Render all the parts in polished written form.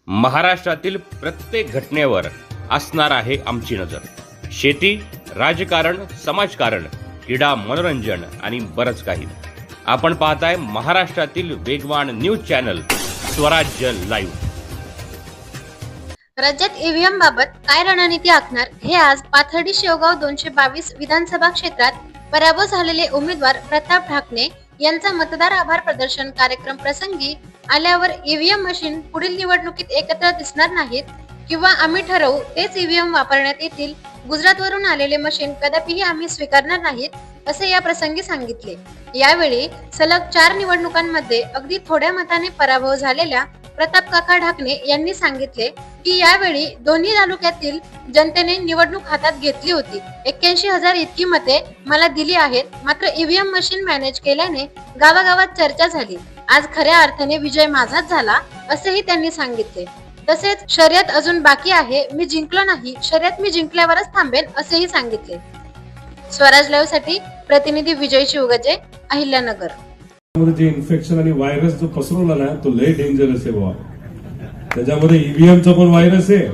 महाराष्ट्रातील प्रत्येक घटनेवर असणार आहे आमची नजर. शेती, राजकारण, समाजकारण, क्रीडा, मनोरंजन आणि बरंच काही. आपण पाहताय महाराष्ट्रातील वेगवान न्यूज चॅनल स्वराज्य लाईव्ह. राज्यात ईव्हीएम बाबत काय रणनीती आखणार हे आज पाथर्डी शेवगाव 222 विधानसभा क्षेत्रात पराभव झालेले उमेदवार प्रताप ढाकणे यांचा मतदार आभार प्रदर्शन कार्यक्रम प्रसंगी आल्यावर ईव्हीएम मशीन पुढील निवडणुकीत एकत्र दिसणार नाहीत किंवा आम्ही ठरवू तेच ईव्हीएम वापरण्यात येतील. गुजरातवरून आलेले मशीन कदापिही आम्ही स्वीकारणार नाहीत असे या प्रसंगी सांगितले. यावेळी सलग 4 निवडणुकांमध्ये अगदी थोड्या मताने पराभव झालेल्या प्रताप काका ढाकणे यांनी सांगितले की यावेळी दोन्ही तालुक्यातील जनतेने निवडणूक हातात घेतली होती. 81,000 इतकी मते मला दिली आहेत. मात्र ईव्हीएम मशीन मॅनेज केल्याने गावागावात चर्चा झाली. आज खऱ्या अर्थाने विजय माझाच झाला असेही त्यांनी सांगितले. तसेच शर्यत अजून बाकी आहे, मी जिंकलो नाही, शर्यत मी जिंकल्यावरच थांबेन असेही सांगितले. स्वराज लाईव्ह साठी प्रतिनिधी विजय शिवगजे, अहिल्यानगर. जे इन्फेक्शन आणि व्हायरस जो पसरवला ना तो लय डेंजरस आहे बाबा. त्याच्यामध्ये ईव्हीएमचा पण व्हायरस आहे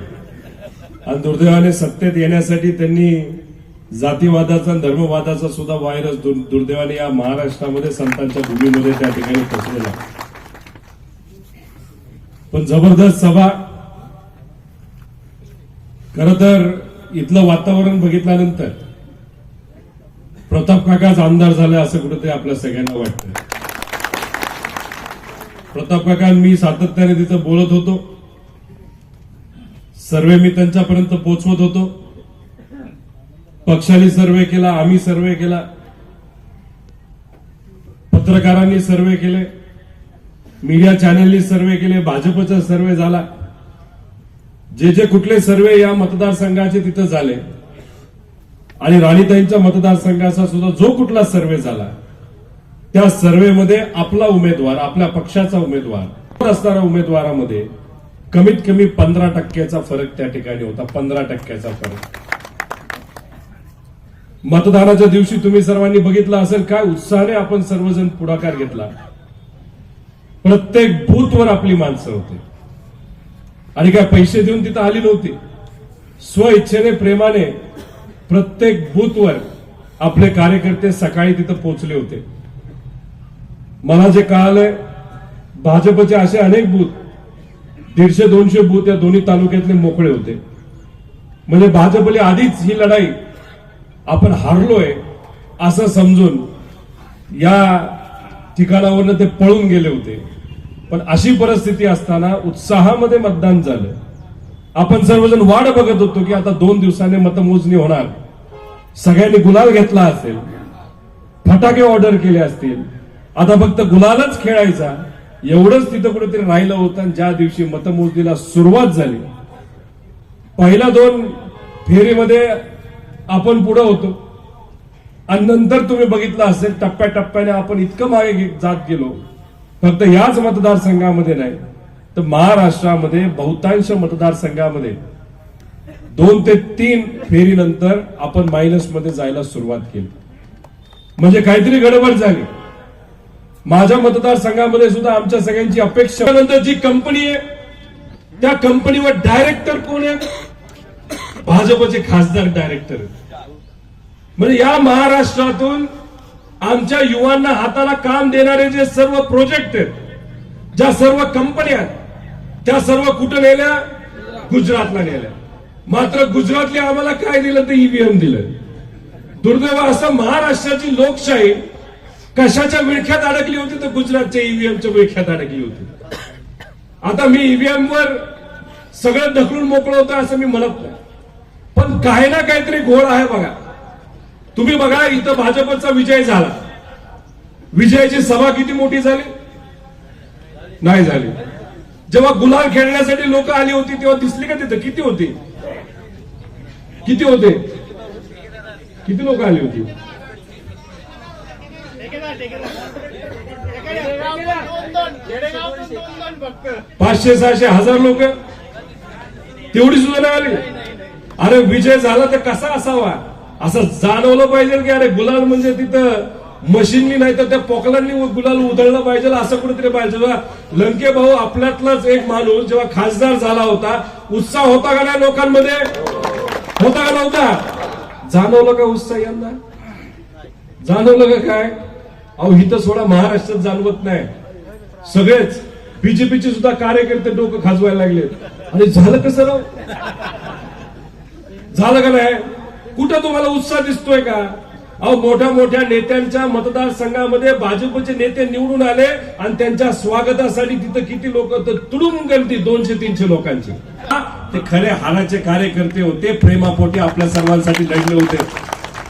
आणि दुर्दैवाने सत्तेत येण्यासाठी त्यांनी जातीवादाचा आणि धर्मवादाचा सुद्धा व्हायरस दुर्दैवाने या महाराष्ट्रामध्ये संतांच्या भूमीमध्ये त्या ठिकाणी पसरवला. पण जबरदस्त सभा. खर तर इथलं वातावरण बघितल्यानंतर प्रताप काकाच आमदार झाले असं कुठेतरी आपल्या सगळ्यांना वाटतं. प्रताप काका मी सातत्याने तिथं बोलत होतो, सर्वे मी त्यांच्यापर्यंत पोहोचवत होतो. पक्षाने सर्वे केला, आम्ही सर्वे केला, पत्रकारांनी सर्वे केले, मीडिया चॅनलनी सर्वे केले, भाजपचा सर्वे झाला. जे कुठले सर्वे या मतदारसंघाचे तिथं झाले आणि राणीताईंच्या मतदारसंघाचा सुद्धा जो कुठला सर्वे झाला त्या सर्वेमध्ये आपला उमेदवार, आपल्या पक्षाचा उमेदवार असणाऱ्या उमेदवारामध्ये कमीत कमी 15% फरक त्या ठिकाणी होता. 15% फरक. मतदानाच्या दिवशी तुम्ही सर्वांनी बघितलं असेल काय उत्साहाने आपण सर्वजण पुढाकार घेतला. प्रत्येक बूथवर आपली माणसं होती आणि काय पैसे देऊन तिथं आली नव्हती. स्व इच्छेने, प्रेमाने प्रत्येक बूथवर आपले कार्यकर्ते सकाळी तिथं पोहोचले होते. मला जे कळालंय भाजपचे असे अनेक बूथ, 150-200 बूथ या दोन्ही तालुक्यातले मोकळे होते. म्हणजे भाजपने आधीच ही लढाई आपण हारलोय असं समजून या ठिकाणावरनं ते पळून गेले होते. पण अशी परिस्थिती असताना उत्साहामध्ये मतदान झालं. आपण सर्वजण वाट बघत होतो की आता 2 दिवसांनी मतमोजणी होणार. सगळ्यांनी गुलाल घेतला असेल, फटाके ऑर्डर केले असतील, आता फक्त गुलालच खेळायचा एवढंच तिथं कुठेतरी राहिलं होतं. आणि ज्या दिवशी मतमोजणीला सुरुवात झाली, पहिल्या 2 फेरीमध्ये आपण पुढे होतो आणि नंतर तुम्ही बघितलं असेल टप्प्याटप्प्याने आपण इतकं मागे जात गेलो. फक्त याच मतदारसंघामध्ये नाही तर महाराष्ट्रामध्ये बहुतांश मतदारसंघामध्ये 2 ते 3 फेरीनंतर आपण मायनसमध्ये जायला सुरुवात केली. म्हणजे काहीतरी गडबड झाली. माझ्या मतदारसंघामध्ये सुद्धा आमच्या सगळ्यांची अपेक्षा, नंतर जी कंपनी आहे त्या कंपनीवर डायरेक्टर कोण आहे? भाजपचे खासदार डायरेक्टर. म्हणजे या महाराष्ट्रातून आमच्या युवांना हाताला काम देणारे जे सर्व प्रोजेक्ट आहेत, ज्या सर्व कंपन्या आहेत, त्या सर्व कुठं नेल्या? गुजरातला नेल्या. मात्र गुजरातले आम्हाला काय दिलं? ते ईव्हीएम दिलं. दुर्दैव असं महाराष्ट्राची लोकशाही कशाच्या विळख्यात अडकली होती? तर गुजरातच्या ईव्हीएमच्या विळख्यात अडकली होती. आता मी ईव्हीएम वर सगळं ढकलून मोकळं होतं असं मी म्हणत नाही, पण काही ना काहीतरी घोळ आहे बघा. तुम्ही बघा इथं भाजपचा विजय झाला. विजयाची सभा किती मोठी झाली? नाही झाली. जेव्हा गुलाल खेळण्यासाठी लोक आली होती तेव्हा दिसली का तिथं? किती होते? किती होते? किती लोक आली होती? 500-600 लोक. तेवढी सुद्धा नाही आली. अरे विजय झाला तर कसा असावा असं जाणवलं पाहिजे की अरे गुलाल म्हणजे तिथं मशीननी नाही तर त्या पोकलांनी गुलाल उधळलं पाहिजे असं कुठेतरी पाहिजे. जेव्हा लंके भाऊ आपल्यातलाच एक माणूस जेव्हा खासदार झाला होता, उत्साह होता का नाही लोकांमध्ये? होता का नव्हता? जाणवलं का उत्साह यांना? जाणवलं का काय? अहो इथं सोडा, महाराष्ट्रात जाणवत नाही. सगळेच बीजेपीचे सुद्धा कार्यकर्ते डोकं खाजवायला लागले. आणि झालं कसं राव? झालं का नाही? कुठं तुम्हाला उत्साह दिसतोय का? अहो मोठ्या मोठ्या नेत्यांच्या मतदारसंघामध्ये भाजपचे नेते निवडून आले आणि त्यांच्या स्वागतासाठी तिथं किती लोक, तुडून गर्दी 200-300 लोकांची. ते खरे हाराचे कार्यकर्ते होते, प्रेमापोटी आपल्या सर्वांसाठी लढले होते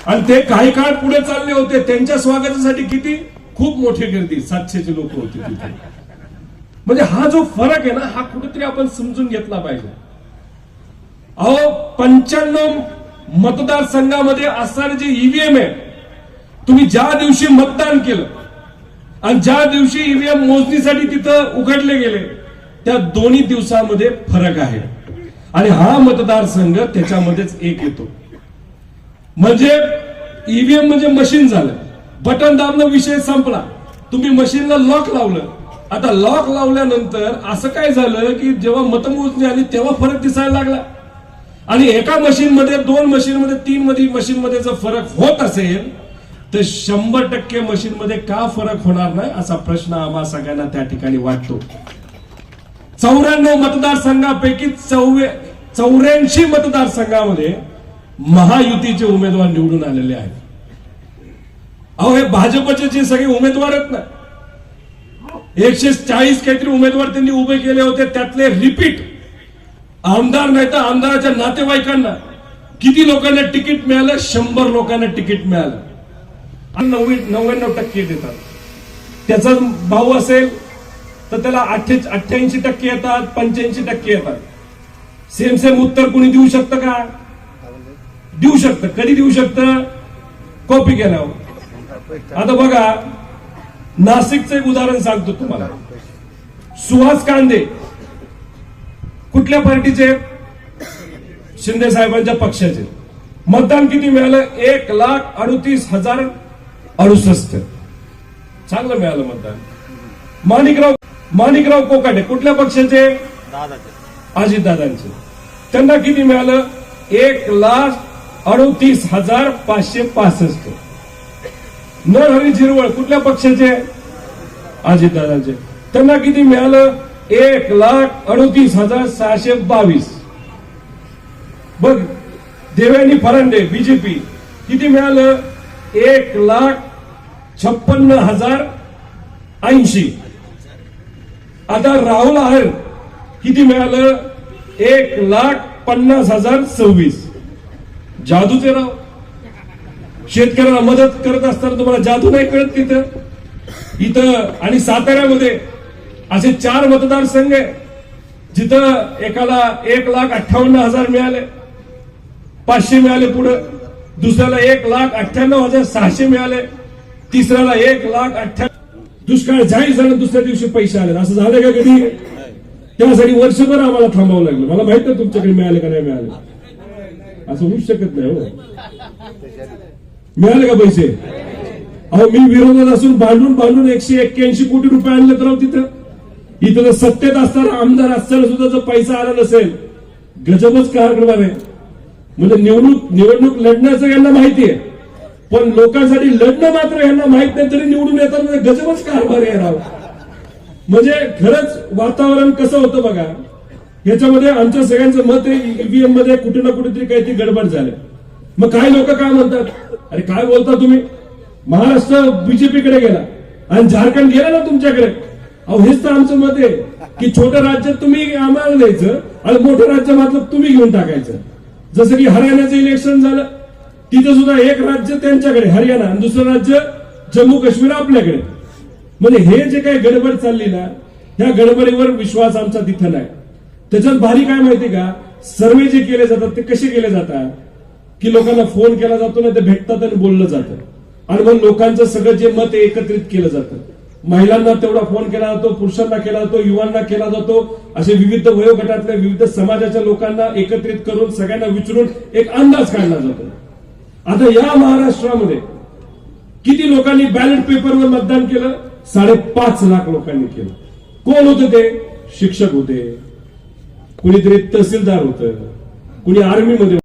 आणि ते काही काळ पुढे चालले होते. त्यांच्या स्वागतासाठी किती खूप मोठी गर्दी, 700चे लोक होते तिथे. म्हणजे हा जो फरक आहे ना, हा कुठेतरी आपण समजून घेतला पाहिजे. अहो 95 मतदारसंघामध्ये असणारे जे ईव्हीएम आहे, तुम्ही ज्या दिवशी मतदान केलं आणि ज्या दिवशी ईव्हीएम मोजणीसाठी तिथं उघडले गेले, त्या दोन्ही दिवसामध्ये फरक आहे. आणि हा मतदारसंघ त्याच्यामध्येच एक येतो. म्हणजे ईव्हीएम म्हणजे मशीन झालं, बटन दाबलं, विषय संपला. तुम्ही मशीनला लॉक लावलं. आता लॉक लावल्यानंतर असं काय झालं की जेव्हा मतमोजणी आली तेव्हा फरक दिसायला लागला. आणि एका मशीनमध्ये, 2 मशीनमध्ये, 3 मशीनमध्ये जर फरक होत असेल तर 100% मशीनमध्ये का फरक होणार नाही असा प्रश्न आम्हा सगळ्यांना त्या ठिकाणी वाटतो. 94 मतदारसंघापैकी 84 मतदारसंघामध्ये महायुतीचे उमेदवार निवडून आलेले आहेत. अहो हे भाजपचे जे सगळे उमेदवार आहेत ना, 140 काहीतरी उमेदवार त्यांनी उभे केले होते, त्यातले रिपीट आमदार नाही तर आमदाराच्या नातेवाईकांना किती लोकांना तिकीट मिळालं? 100 लोकांना तिकीट मिळालं. 99% देतात. त्याचा भाऊ असेल तर त्याला 88% येतात, 85% येतात. सेम उत्तर कोणी देऊ शकतं का? देऊ शकतं. कधी देऊ शकतं? कॉपी केल्यावर. आता बघा, नाशिकचं एक उदाहरण सांगतो तुम्हाला. सुहास कांदे कुठल्या पार्टीचे? शिंदे साहेबांच्या पक्षाचे. मतदान किती मिळालं? 1,38,068. चांगलं मिळालं मतदान. माणिकराव कोकाटे कुठल्या पक्षाचे? अजितदादांचे. त्यांना किती मिळालं? 1,38,565. नरहरी झिरवळ कुठल्या पक्षाचे? अजितदादांचे. त्यांना किती मिळालं? 1,38,622. बघ, देवयानी फरांदे बीजेपी किती मिळालं? 1,56,080. आता राहुल आहेर किती मिळालं? 1,50,026. जादूचे राव. शेतकऱ्याला मदत करत असताना तुम्हाला जादू नाही कळत तिथं? इथं आणि साताऱ्यामध्ये असे 4 मतदारसंघ आहे जिथं एकाला 1,58,000 मिळाले, 500 मिळाले. पुढे दुसऱ्याला 1,98,600 मिळाले, तिसऱ्याला 1,58,000. दुष्काळ जाहीर झाला, दुसऱ्या दिवशी पैसे आले. असं झालं का कधी? त्यासाठी वर्षभर आम्हाला थांबावं लागलं. मला माहित नाही तुमच्याकडे मिळाले का नाही मिळाले. असं होऊच शकत नाही. हो, मिळाले का पैसे? अहो मी विरोधात असून भांडून 181 कोटी रुपये आणले तर तिथं. इथं जर सत्तेत असताना आमदार असताना सुद्धा जर पैसा आला नसेल, गजबच कारभार आहे. म्हणजे निवडणूक लढण्याचं यांना माहिती आहे, पण लोकांसाठी लढणं मात्र यांना माहित नाही, तरी निवडून येतात. म्हणजे गजबच कारभार आहे राव. म्हणजे खरंच वातावरण कसं होतं बघा. याच्यामध्ये आमच्या सगळ्यांचं मत आहे ईव्हीएम मध्ये कुठे ना कुठेतरी काहीतरी गडबड झाले. मग काही लोक काय म्हणतात, अरे काय बोलता तुम्ही, महाराष्ट्र बीजेपीकडे गेला आणि झारखंड गेला ना तुमच्याकडे. अहो हेच तर आमचं मत आहे की छोट्या राज्यात तुम्ही आम्हाला द्यायचं आणि मोठ्या राज्यामधलं तुम्ही घेऊन टाकायचं. जसं की हरियाणाचं इलेक्शन झालं, तिथं सुद्धा एक राज्य त्यांच्याकडे हरियाणा आणि दुसरं राज्य जम्मू काश्मीर आपल्याकडे. म्हणजे हे जे काही गडबड चालली ना, ह्या गडबडीवर विश्वास आमचा तिथं नाही. त्याच्यात भारी काय माहिती का, सर्वे जे केले जातात ते कसे केले जातात की लोकांना फोन केला जातो ना, ते भेटतात आणि बोललं जातं आणि मग लोकांचं सगळं जे मत आहे एकत्रित केलं जातं. महिलांना तेवढा फोन केला जातो, पुरुषांना केला जातो, युवांना केला जातो. असे विविध वयोगटातल्या विविध समाजाच्या लोकांना एकत्रित करून सगळ्यांना विचारून एक अंदाज काढला जातो. आता या महाराष्ट्रामध्ये किती लोकांनी बॅलेट पेपरवर मतदान केलं? 5.5 लाख लोकांनी केलं. कोण होतं ते? शिक्षक होते, कुणीतरी तहसीलदार होतं, कुणी आर्मीमध्ये